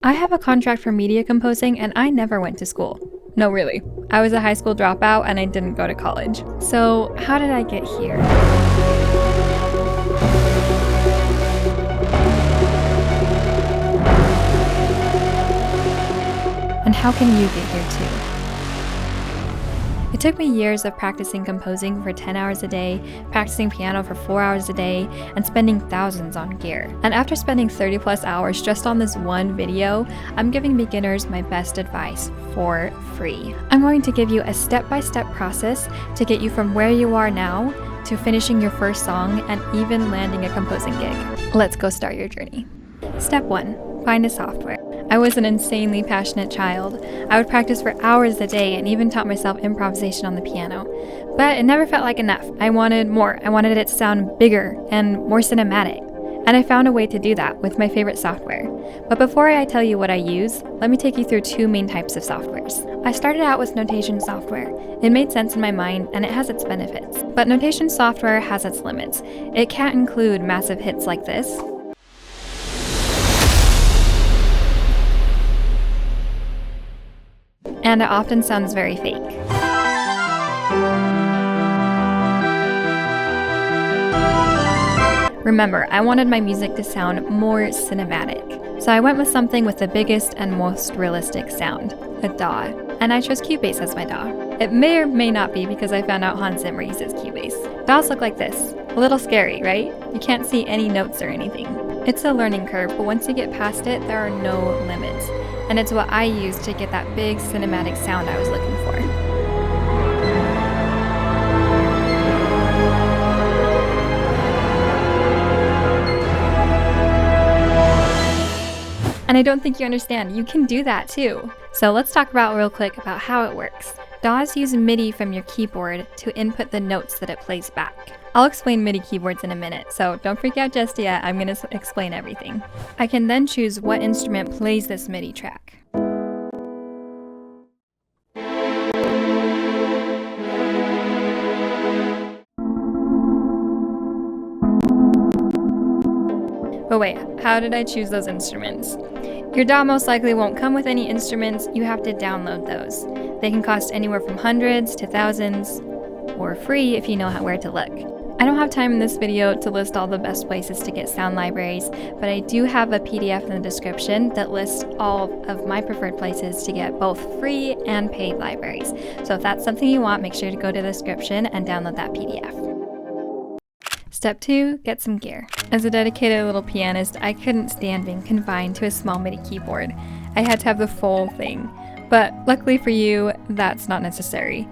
I have a contract for media composing and I never went to school. No, really. I was a high school dropout and I didn't go to college. So how did I get here? And how can you get here too? It took me years of practicing composing for 10 hours a day, practicing piano for 4 hours a day, and spending thousands on gear. And after spending 30 plus hours just on this one video, I'm giving beginners my best advice for free. I'm going to give you a step-by-step process to get you from where you are now to finishing your first song and even landing a composing gig. Let's go start your journey. Step 1. Find a software. I was an insanely passionate child. I would practice for hours a day and even taught myself improvisation on the piano. But it never felt like enough. I wanted more. I wanted it to sound bigger and more cinematic. And I found a way to do that with my favorite software. But before I tell you what I use, let me take you through two main types of softwares. I started out with notation software. It made sense in my mind and it has its benefits. But notation software has its limits. It can't include massive hits like this, and it often sounds very fake. Remember, I wanted my music to sound more cinematic, so I went with something with the biggest and most realistic sound, a DAW, and I chose Cubase as my DAW. It may or may not be because I found out Hans Zimmer uses Cubase. DAWs look like this. A little scary, right? You can't see any notes or anything. It's a learning curve, but once you get past it, there are no limits. And it's what I used to get that big cinematic sound I was looking for. And I don't think you understand, you can do that too. So let's talk about real quick about how it works. DAWs use MIDI from your keyboard to input the notes that it plays back. I'll explain MIDI keyboards in a minute, so don't freak out just yet, I'm going to explain everything. I can then choose what instrument plays this MIDI track. But wait, how did I choose those instruments? Your DAW most likely won't come with any instruments, you have to download those. They can cost anywhere from hundreds to thousands, or free if you know where to look. I don't have time in this video to list all the best places to get sound libraries, but I do have a PDF in the description that lists all of my preferred places to get both free and paid libraries. So if that's something you want, make sure to go to the description and download that PDF. Step 2, get some gear. As a dedicated little pianist, I couldn't stand being confined to a small MIDI keyboard. I had to have the full thing. But luckily for you, that's not necessary.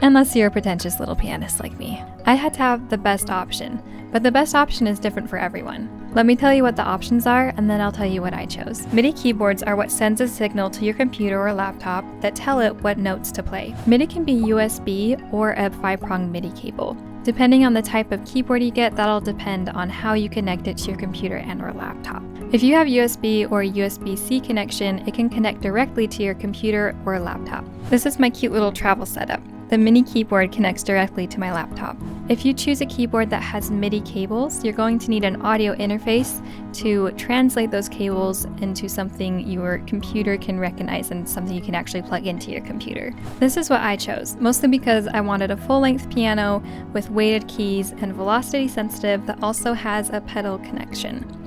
Unless you're a pretentious little pianist like me. I had to have the best option, but the best option is different for everyone. Let me tell you what the options are, and then I'll tell you what I chose. MIDI keyboards are what sends a signal to your computer or laptop that tell it what notes to play. MIDI can be USB or a 5-prong MIDI cable. Depending on the type of keyboard you get, that'll depend on how you connect it to your computer and or laptop. If you have USB or a USB-C connection, it can connect directly to your computer or laptop. This is my cute little travel setup. The mini keyboard connects directly to my laptop. If you choose a keyboard that has MIDI cables, you're going to need an audio interface to translate those cables into something your computer can recognize and something you can actually plug into your computer. This is what I chose, mostly because I wanted a full-length piano with weighted keys and velocity sensitive that also has a pedal connection.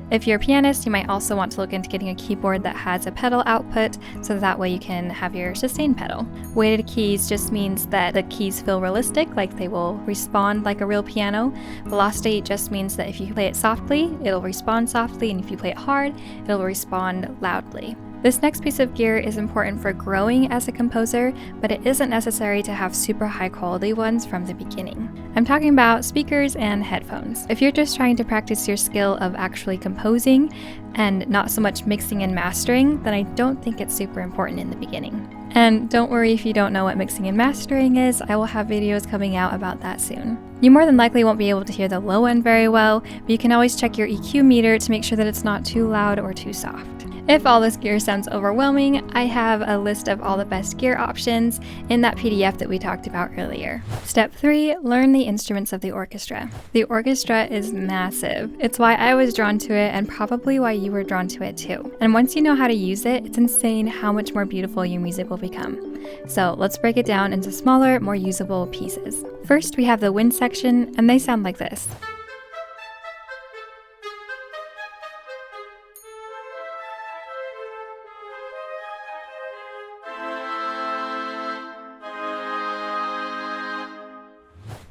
If you're a pianist, you might also want to look into getting a keyboard that has a pedal output so that way you can have your sustain pedal. Weighted keys just means that the keys feel realistic, like they will respond like a real piano. Velocity just means that if you play it softly, it'll respond softly, and if you play it hard, it'll respond loudly. This next piece of gear is important for growing as a composer, but it isn't necessary to have super high quality ones from the beginning. I'm talking about speakers and headphones. If you're just trying to practice your skill of actually composing and not so much mixing and mastering, then I don't think it's super important in the beginning. And don't worry if you don't know what mixing and mastering is, I will have videos coming out about that soon. You more than likely won't be able to hear the low end very well, but you can always check your EQ meter to make sure that it's not too loud or too soft. If all this gear sounds overwhelming, I have a list of all the best gear options in that PDF that we talked about earlier. Step 3, learn the instruments of the orchestra. The orchestra is massive. It's why I was drawn to it and probably why you were drawn to it too. And once you know how to use it, it's insane how much more beautiful your music will become. So let's break it down into smaller, more usable pieces. First, we have the wind section, and they sound like this.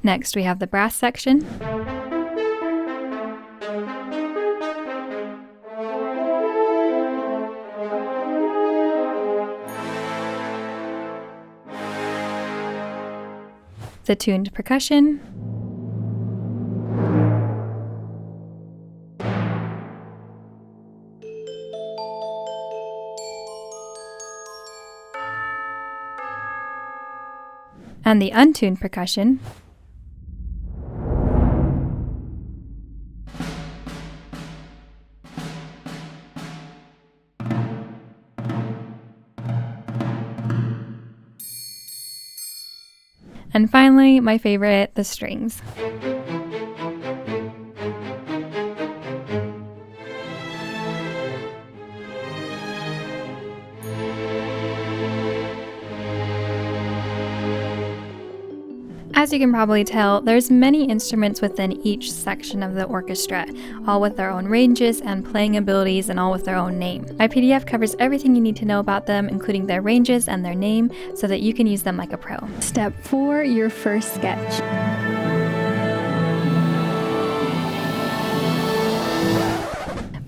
Next, we have the brass section. The tuned percussion. And the untuned percussion. And finally, my favorite, the strings. As you can probably tell, there's many instruments within each section of the orchestra, all with their own ranges and playing abilities and all with their own name. My PDF covers everything you need to know about them, including their ranges and their name, so that you can use them like a pro. Step 4, your first sketch.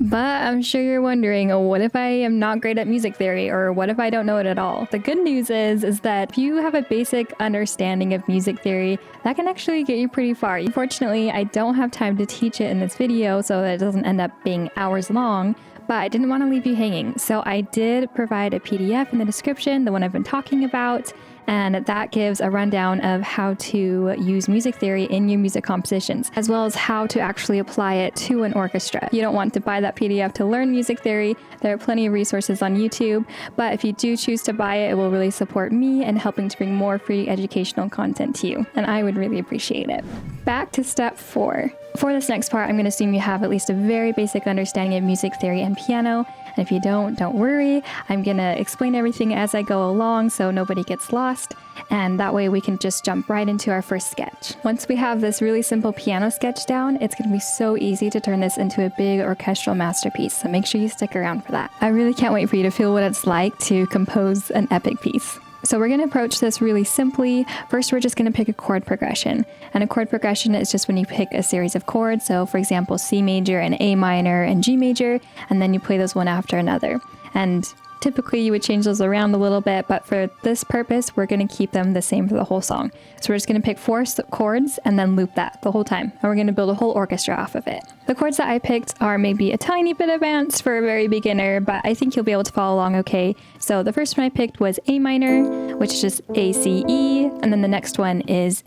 But I'm sure you're wondering, oh, what if I am not great at music theory, or what if I don't know it at all? The good news is that if you have a basic understanding of music theory, that can actually get you pretty far. Unfortunately, I don't have time to teach it in this video so that it doesn't end up being hours long, but I didn't want to leave you hanging. So I did provide a PDF in the description, the one I've been talking about, and that gives a rundown of how to use music theory in your music compositions, as well as how to actually apply it to an orchestra. You don't want to buy that PDF to learn music theory. There are plenty of resources on YouTube, but if you do choose to buy it, it will really support me in helping to bring more free educational content to you, and I would really appreciate it. Back to step 4. For this next part, I'm going to assume you have at least a very basic understanding of music theory and piano. And if you don't worry. I'm going to explain everything as I go along so nobody gets lost. And that way we can just jump right into our first sketch. Once we have this really simple piano sketch down, it's going to be so easy to turn this into a big orchestral masterpiece. So make sure you stick around for that. I really can't wait for you to feel what it's like to compose an epic piece. So we're going to approach this really simply. First, we're just going to pick a chord progression. And a chord progression is just when you pick a series of chords. So for example, C major and A minor and G major, and then you play those one after another. And typically you would change those around a little bit, but for this purpose, we're going to keep them the same for the whole song. So we're just going to pick 4 chords and then loop that the whole time. And we're going to build a whole orchestra off of it. The chords that I picked are maybe a tiny bit advanced for a very beginner, but I think you'll be able to follow along okay. So the first one I picked was A minor, which is just A, C, E. And then the next one is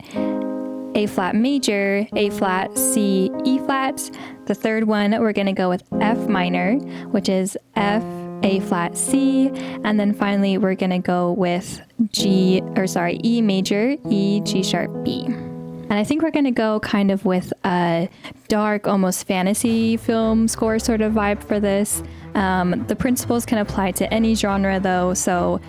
A flat major, A flat, C, E flat. The third one, we're going to go with F minor, which is F, A flat, C, and then finally we're gonna go with E major, E, G sharp, B. And I think we're gonna go kind of with a dark, almost fantasy film score sort of vibe for this. The principles can apply to any genre though, so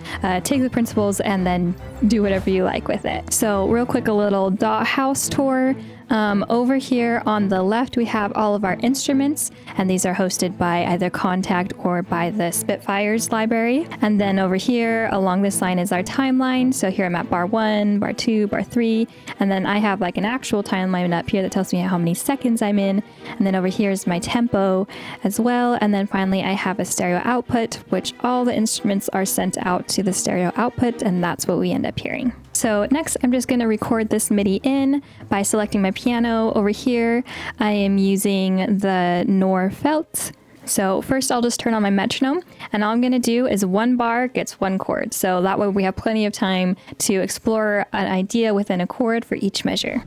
take the principles and then do whatever you like with it. So real quick, a little DAW tour. Over here on the left, we have all of our instruments, and these are hosted by either Contact or by the Spitfires library. And then over here along this line is our timeline. So here I'm at bar 1, bar 2, bar 3, and then I have like an actual timeline up here that tells me how many seconds I'm in. And then over here is my tempo as well. And then finally I have a stereo output, which all the instruments are sent out to the stereo output, and that's what we end up hearing. So next, I'm just going to record this MIDI in by selecting my piano. Over here, I am using the Nor Felt. So first, I'll just turn on my metronome, and all I'm going to do is 1 bar gets 1 chord. So that way we have plenty of time to explore an idea within a chord for each measure.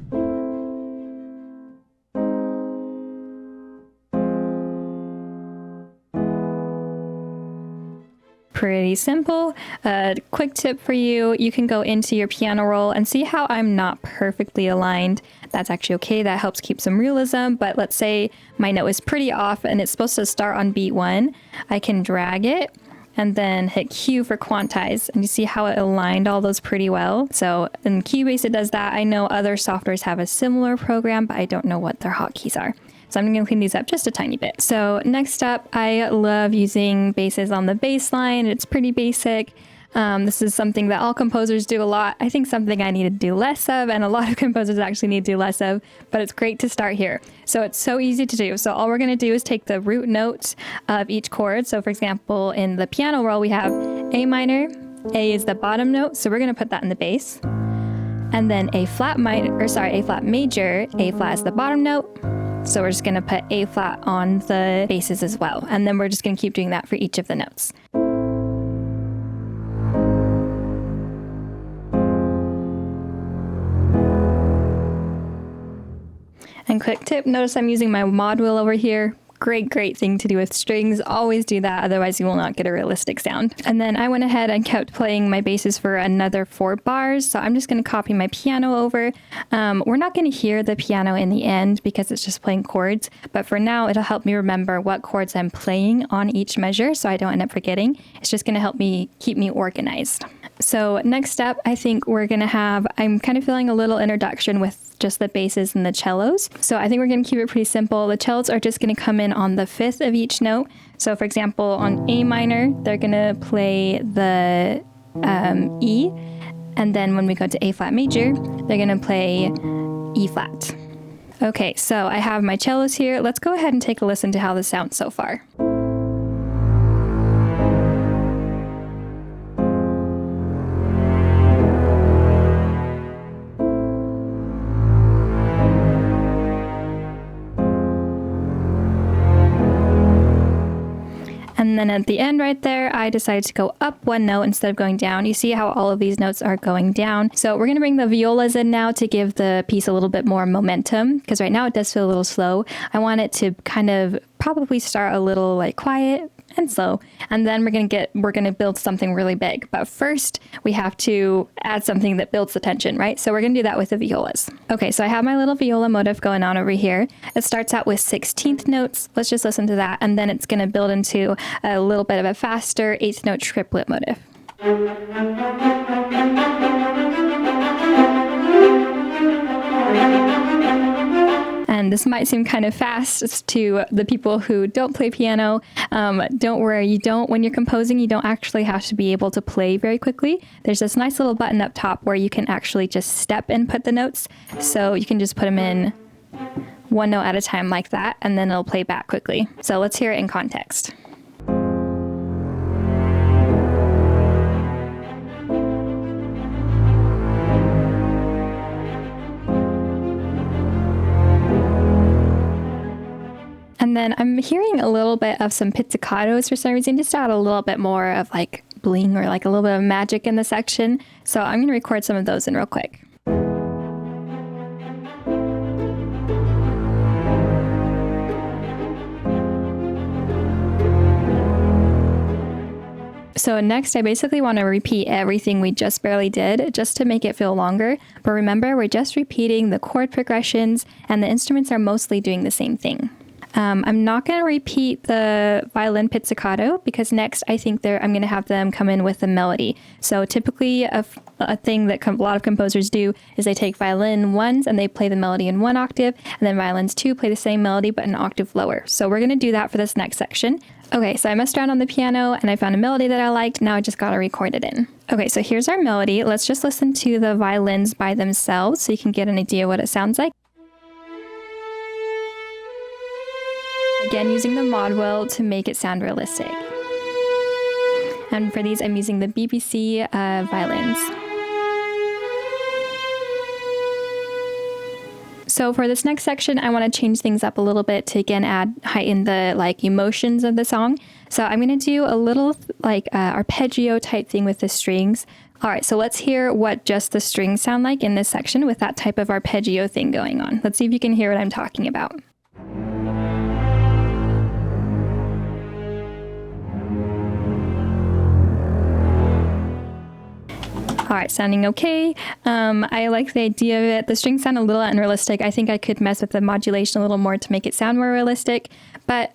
pretty simple. Quick tip for you, you can go into your piano roll and see how I'm not perfectly aligned. That's actually okay, that helps keep some realism, but let's say my note is pretty off and it's supposed to start on beat 1. I can drag it and then hit Q for quantize, and you see how it aligned all those pretty well. So in Cubase it does that. I know other softwares have a similar program, but I don't know what their hotkeys are. So I'm gonna clean these up just a tiny bit. So next up, I love using basses on the bass line. It's pretty basic. This is something that all composers do a lot. I think something I need to do less of, and a lot of composers actually need to do less of, but it's great to start here. So it's so easy to do. So all we're gonna do is take the root note of each chord. So for example, in the piano roll, we have A minor, A is the bottom note, so we're gonna put that in the bass. And then A flat major, A flat is the bottom note. So we're just gonna put A flat on the basses as well. And then we're just gonna keep doing that for each of the notes. And quick tip, notice I'm using my mod wheel over here. Great thing to do with strings. Always do that, otherwise you will not get a realistic sound. And then I went ahead and kept playing my basses for another 4 bars. So I'm just going to copy my piano over. We're not going to hear the piano in the end because it's just playing chords. But for now, it'll help me remember what chords I'm playing on each measure so I don't end up forgetting. It's just going to help me keep me organized. So next up, I think we're going to have, I'm kind of feeling a little introduction with just the basses and the cellos. So I think we're going to keep it pretty simple. The cellos are just going to come in on the 5th of each note. So for example, on A minor, they're going to play the E. And then when we go to A flat major, they're going to play E flat. Okay, so I have my cellos here. Let's go ahead and take a listen to how this sounds so far. And then at the end right there, I decided to go up 1 note instead of going down. You see how all of these notes are going down. So we're going to bring the violas in now to give the piece a little bit more momentum, because right now it does feel a little slow. I want it to kind of probably start a little like quiet and slow, and then we're gonna build something really big. But first we have to add something that builds the tension, right? So we're gonna do that with the violas. Okay, so I have my little viola motif going on over here. It starts out with 16th notes. Let's just listen to that, and then it's gonna build into a little bit of a faster 8th note triplet motif. And this might seem kind of fast to the people who don't play piano. Don't worry, when you're composing, you don't actually have to be able to play very quickly. There's this nice little button up top where you can actually just step and put the notes. So you can just put them in 1 note at a time like that, and then it'll play back quickly. So let's hear it in context. And then I'm hearing a little bit of some pizzicatos for some reason, just to add a little bit more of like bling or like a little bit of magic in the section. So I'm going to record some of those in real quick. So next, I basically want to repeat everything we just barely did just to make it feel longer. But remember, we're just repeating the chord progressions and the instruments are mostly doing the same thing. I'm not going to repeat the violin pizzicato because next I think I'm going to have them come in with a melody. So typically a thing that a lot of composers do is they take violin 1s and they play the melody in 1 octave, and then violins 2 play the same melody but an octave lower. So we're going to do that for this next section. Okay, so I messed around on the piano and I found a melody that I liked. Now I just got to record it in. Okay, so here's our melody. Let's just listen to the violins by themselves so you can get an idea what it sounds like. Again, using the mod wheel to make it sound realistic. And for these, I'm using the BBC violins. So for this next section, I want to change things up a little bit to again heighten the emotions of the song. So I'm going to do a little arpeggio type thing with the strings. All right, so let's hear what just the strings sound like in this section with that type of arpeggio thing going on. Let's see if you can hear what I'm talking about. All right, sounding okay. I like the idea of it. The strings sound a little unrealistic. I think I could mess with the modulation a little more to make it sound more realistic, but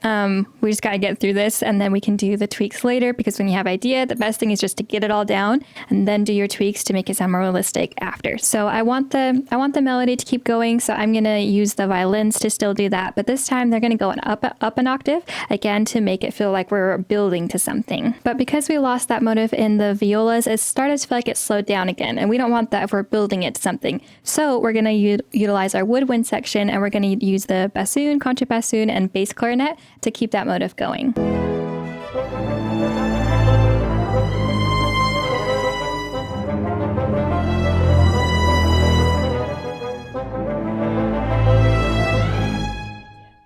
we just got to get through this and then we can do the tweaks later, because when you have idea, the best thing is just to get it all down and then do your tweaks to make it sound more realistic after. So I want the melody to keep going, so I'm going to use the violins to still do that, but this time they're going to go up an octave again to make it feel like we're building to something. But because we lost that motive in the violas, it started to feel like it slowed down again, and we don't want that if we're building it to something. So we're going to utilize our woodwind section, and we're going to use the bassoon, contrabassoon, and bass clarinet to keep that motive going.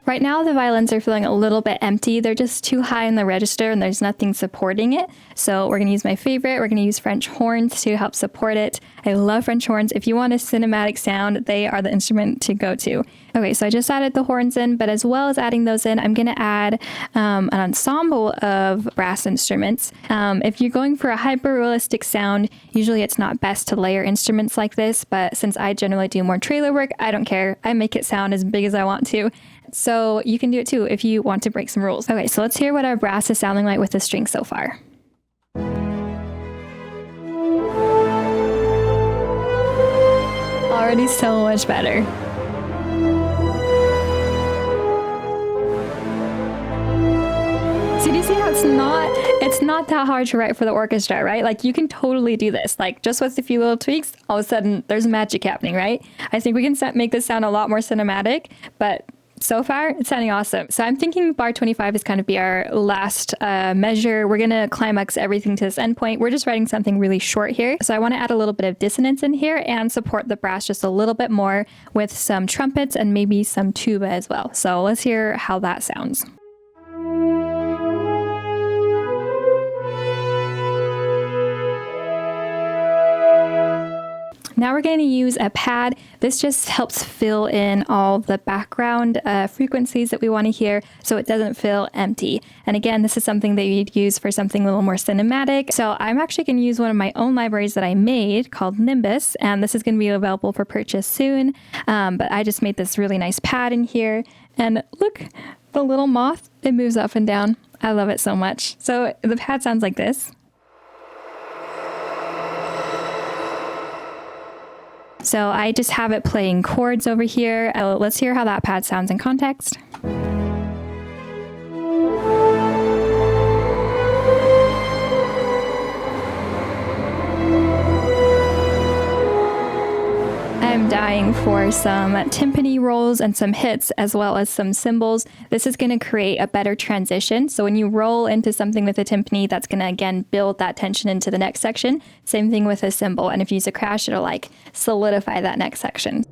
Right now, the violins are feeling a little bit empty. They're just too high in the register and there's nothing supporting it. So we're going to use my favorite. We're going to use French horns to help support it. I love French horns. If you want a cinematic sound, they are the instrument to go to. Okay, so I just added the horns in, but as well as adding those in, I'm going to add an ensemble of brass instruments. If you're going for a hyper-realistic sound, usually it's not best to layer instruments like this, but since I generally do more trailer work, I don't care. I make it sound as big as I want to. So you can do it too if you want to break some rules. Okay, so let's hear what our brass is sounding like with the string so far. Already so much better. So do you see how it's not that hard to write for the orchestra, right? Like you can totally do this. Like just with a few little tweaks, all of a sudden there's magic happening, right? I think we can make this sound a lot more cinematic, but so far, it's sounding awesome. So I'm thinking bar 25 is kind of be our last measure. We're going to climax everything to this endpoint. We're just writing something really short here. So I want to add a little bit of dissonance in here and support the brass just a little bit more with some trumpets and maybe some tuba as well. So let's hear how that sounds. Now we're going to use a pad. This just helps fill in all the background frequencies that we want to hear so it doesn't feel empty. And again, this is something that you'd use for something a little more cinematic. So I'm actually going to use one of my own libraries that I made called Nimbus, and this is going to be available for purchase soon. But I just made this really nice pad in here. And look, the little moth, it moves up and down. I love it so much. So the pad sounds like this. So I just have it playing chords over here. Let's hear how that pad sounds in context. I'm dying for some timpani rolls and some hits as well as some cymbals. This is going to create a better transition. So when you roll into something with a timpani, that's going to again build that tension into the next section. Same thing with a cymbal. And if you use a crash, it'll like solidify that next section.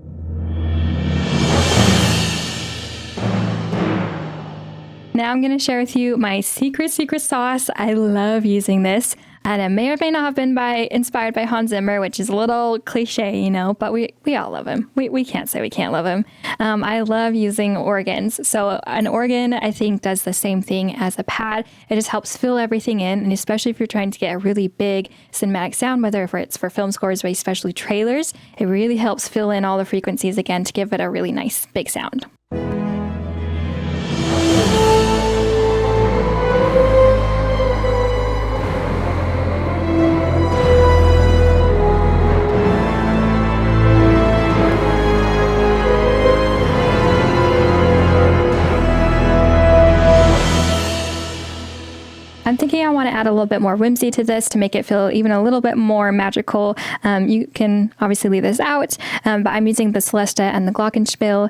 Now I'm going to share with you my secret sauce. I love using this. And it may or may not have been inspired by Hans Zimmer, which is a little cliche, you know, but we all love him. We can't say we can't love him. I love using organs. So an organ, I think, does the same thing as a pad. It just helps fill everything in. And especially if you're trying to get a really big cinematic sound, whether it's for film scores or especially trailers, it really helps fill in all the frequencies again to give it a really nice big sound. I'm thinking I want to add a little bit more whimsy to this to make it feel even a little bit more magical. You can obviously leave this out, but I'm using the Celesta and the Glockenspiel.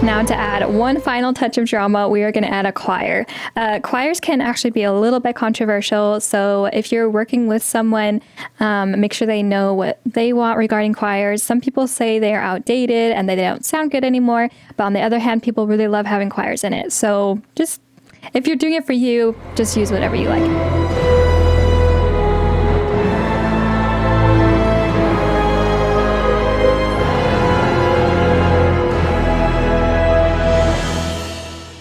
Now to add one final touch of drama, we are going to add a choir. Choirs can actually be a little bit controversial, so if you're working with someone, make sure they know what they want regarding choirs. Some people say they are outdated and they don't sound good anymore, but on the other hand, people really love having choirs in it. So just if you're doing it for you, just use whatever you like.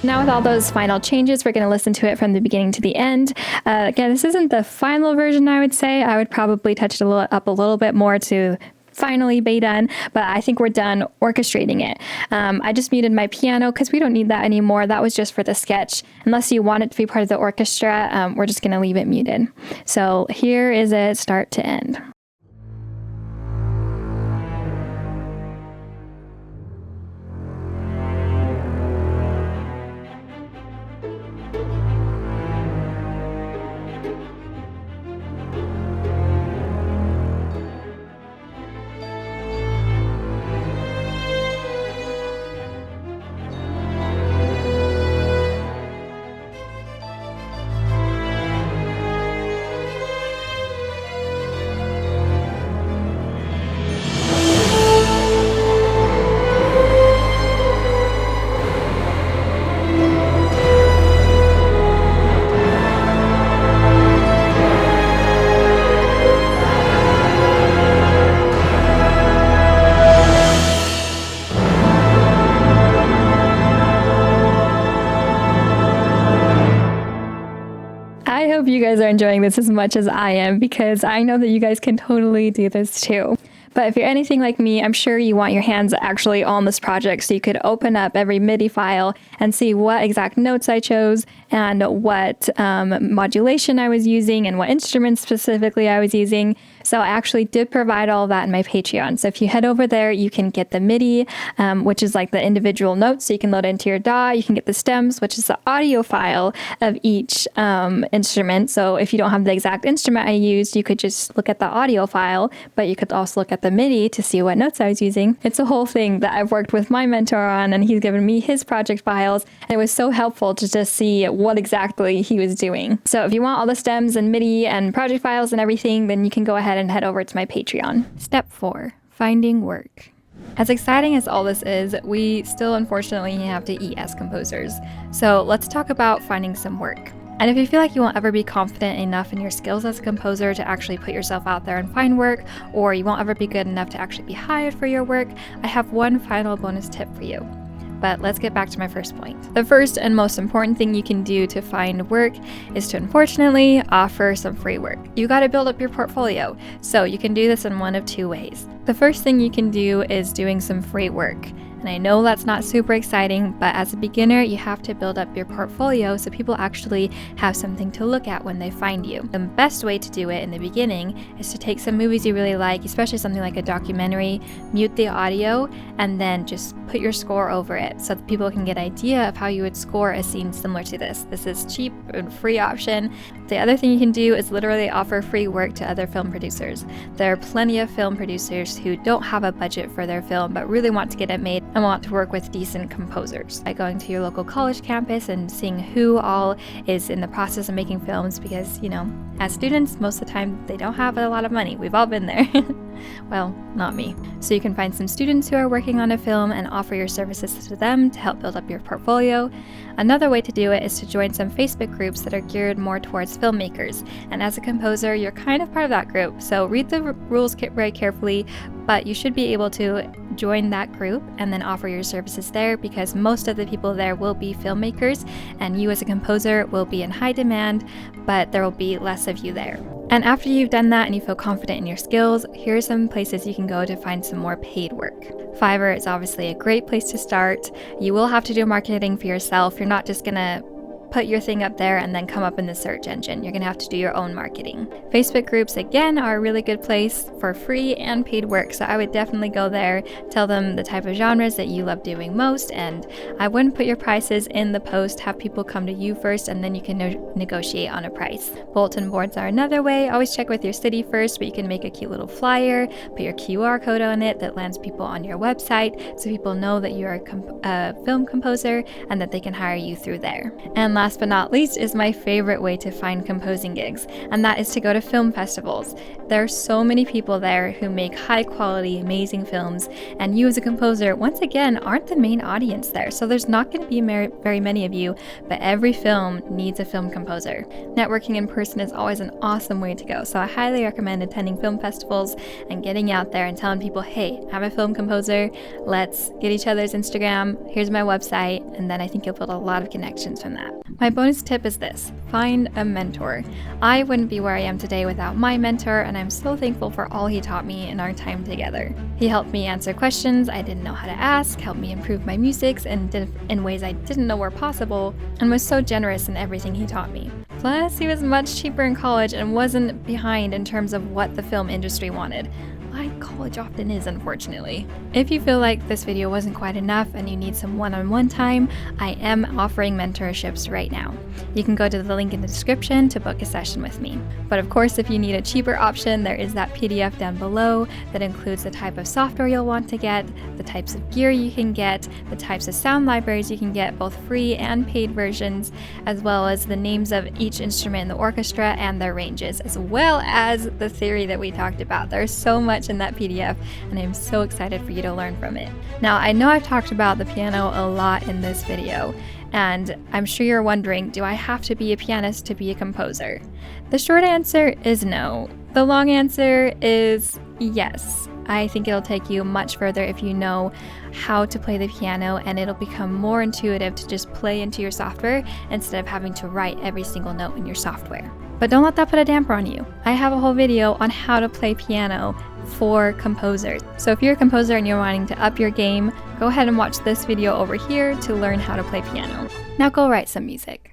Now with all those final changes, we're going to listen to it from the beginning to the end. Again, this isn't the final version, I would say. I would probably touch it up a little bit more to finally be done, but I think we're done orchestrating it. I just muted my piano because we don't need that anymore. That was just for the sketch. Unless you want it to be part of the orchestra, we're just going to leave it muted. So here is it start to end. I hope you guys are enjoying this as much as I am, because I know that you guys can totally do this too. But if you're anything like me, I'm sure you want your hands actually on this project so you could open up every MIDI file and see what exact notes I chose and what modulation I was using and what instruments specifically I was using. So I actually did provide all of that in my Patreon. So if you head over there, you can get the MIDI, which is like the individual notes. So you can load it into your DAW. You can get the stems, which is the audio file of each instrument. So if you don't have the exact instrument I used, you could just look at the audio file, but you could also look at the MIDI to see what notes I was using. It's a whole thing that I've worked with my mentor on, and he's given me his project files. And it was so helpful to just see what exactly he was doing. So if you want all the stems and MIDI and project files and everything, then you can go ahead and head over to my Patreon. Step 4, finding work. As exciting as all this is, we still unfortunately have to eat as composers. So let's talk about finding some work. And if you feel like you won't ever be confident enough in your skills as a composer to actually put yourself out there and find work, or you won't ever be good enough to actually be hired for your work, I have one final bonus tip for you. But let's get back to my first point. The first and most important thing you can do to find work is to unfortunately offer some free work. You got to build up your portfolio. So you can do this in one of two ways. The first thing you can do is doing some free work. And I know that's not super exciting, but as a beginner, you have to build up your portfolio so people actually have something to look at when they find you. The best way to do it in the beginning is to take some movies you really like, especially something like a documentary, mute the audio, and then just put your score over it so that people can get an idea of how you would score a scene similar to this. This is cheap and free option. The other thing you can do is literally offer free work to other film producers. There are plenty of film producers who don't have a budget for their film but really want to get it made and want to work with decent composers. By going to your local college campus and seeing who all is in the process of making films, because, you know, as students, most of the time they don't have a lot of money. We've all been there. Well, not me. So you can find some students who are working on a film and offer your services to them to help build up your portfolio. Another way to do it is to join some Facebook groups that are geared more towards filmmakers. And as a composer, you're kind of part of that group. So read the rules very carefully, but you should be able to join that group and then offer your services there, because most of the people there will be filmmakers and you as a composer will be in high demand, but there will be less of you there. And after you've done that and you feel confident in your skills, here are some places you can go to find some more paid work. Fiverr is obviously a great place to start. You will have to do marketing for yourself. You're not just gonna put your thing up there and then come up in the search engine. You're gonna have to do your own marketing. Facebook groups, again, are a really good place for free and paid work, so I would definitely go there, tell them the type of genres that you love doing most, and I wouldn't put your prices in the post, have people come to you first, and then you can negotiate on a price. Bulletin boards are another way. Always check with your city first, but you can make a cute little flyer, put your QR code on it that lands people on your website, so people know that you're a film composer and that they can hire you through there. And last but not least is my favorite way to find composing gigs, and that is to go to film festivals. There are so many people there who make high quality, amazing films, and you as a composer, once again, aren't the main audience there, so there's not going to be very many of you, but every film needs a film composer. Networking in person is always an awesome way to go, so I highly recommend attending film festivals and getting out there and telling people, hey, I'm a film composer, let's get each other's Instagram, here's my website, and then I think you'll build a lot of connections from that. My bonus tip is this: find a mentor. I wouldn't be where I am today without my mentor, and I'm so thankful for all he taught me in our time together. He helped me answer questions I didn't know how to ask, helped me improve my musics in ways I didn't know were possible, and was so generous in everything he taught me. Plus, he was much cheaper in college and wasn't behind in terms of what the film industry wanted, like college often is, unfortunately. If you feel like this video wasn't quite enough and you need some one-on-one time, I am offering mentorships right now. You can go to the link in the description to book a session with me. But of course, if you need a cheaper option, there is that PDF down below that includes the type of software you'll want to get, the types of gear you can get, the types of sound libraries you can get, both free and paid versions, as well as the names of each instrument in the orchestra and their ranges, as well as the theory that we talked about. There's so much in that PDF, and I'm so excited for you to learn from it. Now, I know I've talked about the piano a lot in this video, and I'm sure you're wondering, do I have to be a pianist to be a composer? The short answer is no. The long answer is yes. I think it'll take you much further if you know how to play the piano, and it'll become more intuitive to just play into your software instead of having to write every single note in your software. But don't let that put a damper on you. I have a whole video on how to play piano for composers. So if you're a composer and you're wanting to up your game, go ahead and watch this video over here to learn how to play piano. Now go write some music.